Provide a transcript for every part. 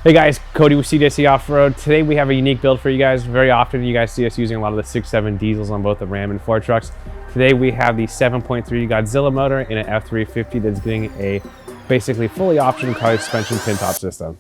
Hey guys, Cody with CJC Off-Road. Today we have a unique build for you guys. Very often you guys see us using a lot of the 6.7 diesels on both the Ram and Ford trucks. Today we have the 7.3 Godzilla motor in an F350 that's getting a basically fully optioned Carli suspension Pintop system.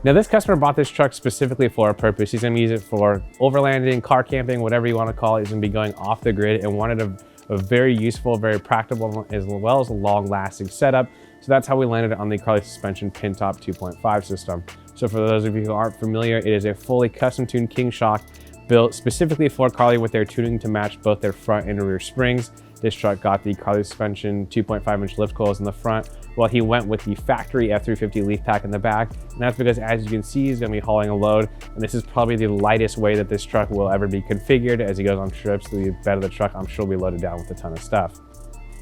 Now this customer bought this truck specifically for a purpose. He's gonna use it for overlanding, car camping, whatever you wanna call it. He's gonna be going off the grid and wanted a very useful, very practical, as well as a long-lasting setup. So that's how we landed on the Carli suspension Pintop 2.5 system. So for those of you who aren't familiar, it is a fully custom tuned king shock built specifically for Carli with their tuning to match both their front and rear springs. This truck got the Carli suspension 2.5-inch lift coils in the front, while he went with the factory F350 leaf pack in the back. And that's because, as you can see, he's gonna be hauling a load. And this is probably the lightest way that this truck will ever be configured. As he goes on trips, the bed of the truck, I'm sure will be loaded down with a ton of stuff.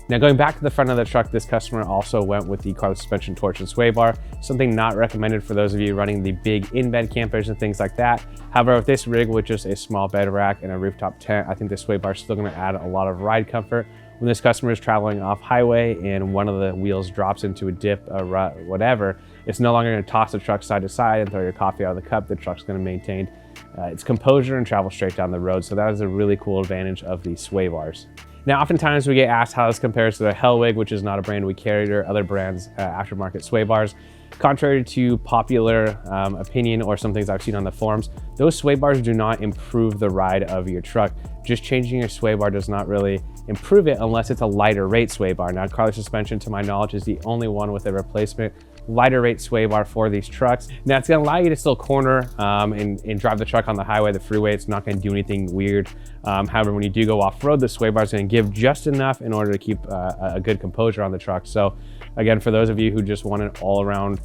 Now going back to the front of the truck, this customer also went with the Carli suspension torch and sway bar, something not recommended for those of you running the big in-bed campers and things like that. However, with this rig with just a small bed rack and a rooftop tent, I think the sway bar is still gonna add a lot of ride comfort. When this customer is traveling off highway and one of the wheels drops into a dip, a rut, whatever, it's no longer gonna toss the truck side to side and throw your coffee out of the cup. The truck's gonna maintain its composure and travel straight down the road. So that is a really cool advantage of these sway bars. Now, oftentimes we get asked how this compares to the Hellwig, which is not a brand we carry, or other brands' aftermarket sway bars. Contrary to popular opinion or some things I've seen on the forums, those sway bars do not improve the ride of your truck. Just changing your sway bar does not really improve it unless it's a lighter rate sway bar. Now, Carli suspension, to my knowledge, is the only one with a replacement lighter rate sway bar for these trucks. Now, it's gonna allow you to still corner and drive the truck on the highway, the freeway. It's not gonna do anything weird. However, when you do go off-road, the sway bar is gonna give just enough in order to keep a good composure on the truck. So again, for those of you who just want an all-around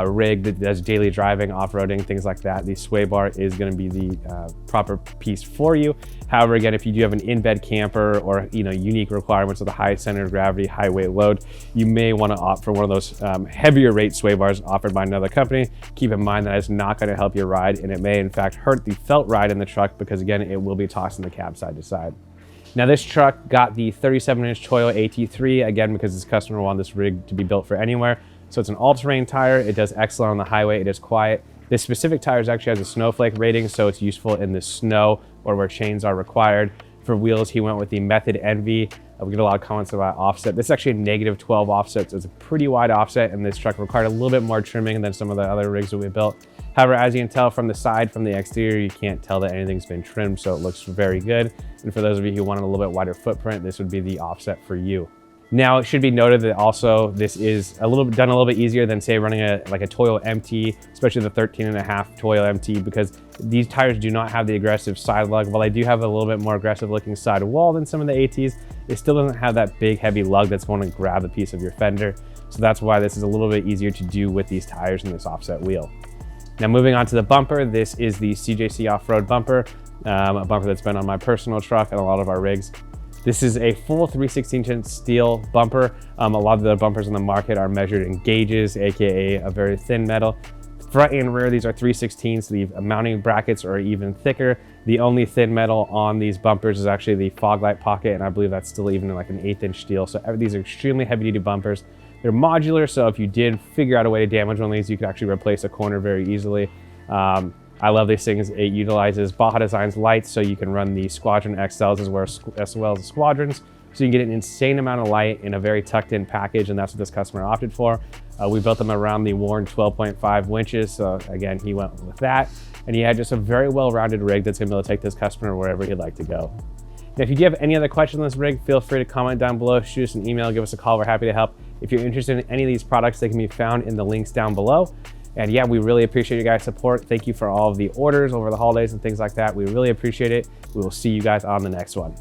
rig that does daily driving, off-roading, things like that, the sway bar is going to be the proper piece for you. However, again, if you do have an in-bed camper or unique requirements of the high center of gravity, high weight load, you may want to opt for one of those heavier rate sway bars offered by another company. Keep in mind that it's not going to help your ride, and it may in fact hurt the felt ride in the truck because again, it will be tossing the cab side to side. Now this truck got the 37-inch Toyo AT3, again, because this customer wanted this rig to be built for anywhere. So it's an all-terrain tire. It does excellent on the highway. It is quiet. This specific tire actually has a snowflake rating, so it's useful in the snow or where chains are required. For wheels, he went with the Method Envy. We get a lot of comments about offset. This is actually a -12 offset, so it's a pretty wide offset, and this truck required a little bit more trimming than some of the other rigs that we built. However, as you can tell from the side, from the exterior, you can't tell that anything's been trimmed, so it looks very good. And for those of you who want a little bit wider footprint, this would be the offset for you. Now, it should be noted that also this is done a little bit easier than, say, running a Toyo MT, especially the 13.5 Toyo MT, because these tires do not have the aggressive side lug. While they do have a little bit more aggressive looking side wall than some of the ATs, it still doesn't have that big heavy lug that's going to grab the piece of your fender. So that's why this is a little bit easier to do with these tires and this offset wheel. Now, moving on to the bumper, this is the CJC Off-Road bumper, a bumper that's been on my personal truck and a lot of our rigs. This is a full 3/16" steel bumper. A lot of the bumpers on the market are measured in gauges, AKA a very thin metal. Front and rear, these are 3/16, the mounting brackets are even thicker. The only thin metal on these bumpers is actually the fog light pocket, and I believe that's still even like an 1/8" steel. So these are extremely heavy duty bumpers. They're modular, so if you did figure out a way to damage one of these, you could actually replace a corner very easily. I love these things. It utilizes Baja Design's lights, so you can run the Squadron XLs as well as the Squadrons. So you can get an insane amount of light in a very tucked in package, and that's what this customer opted for. We built them around the Warn 12.5 winches. So again, he went with that. And he had just a very well-rounded rig that's gonna be able to take this customer wherever he'd like to go. Now, if you do have any other questions on this rig, feel free to comment down below, shoot us an email, give us a call. We're happy to help. If you're interested in any of these products, they can be found in the links down below. And yeah, we really appreciate you guys' support. Thank you for all of the orders over the holidays and things like that. We really appreciate it. We will see you guys on the next one.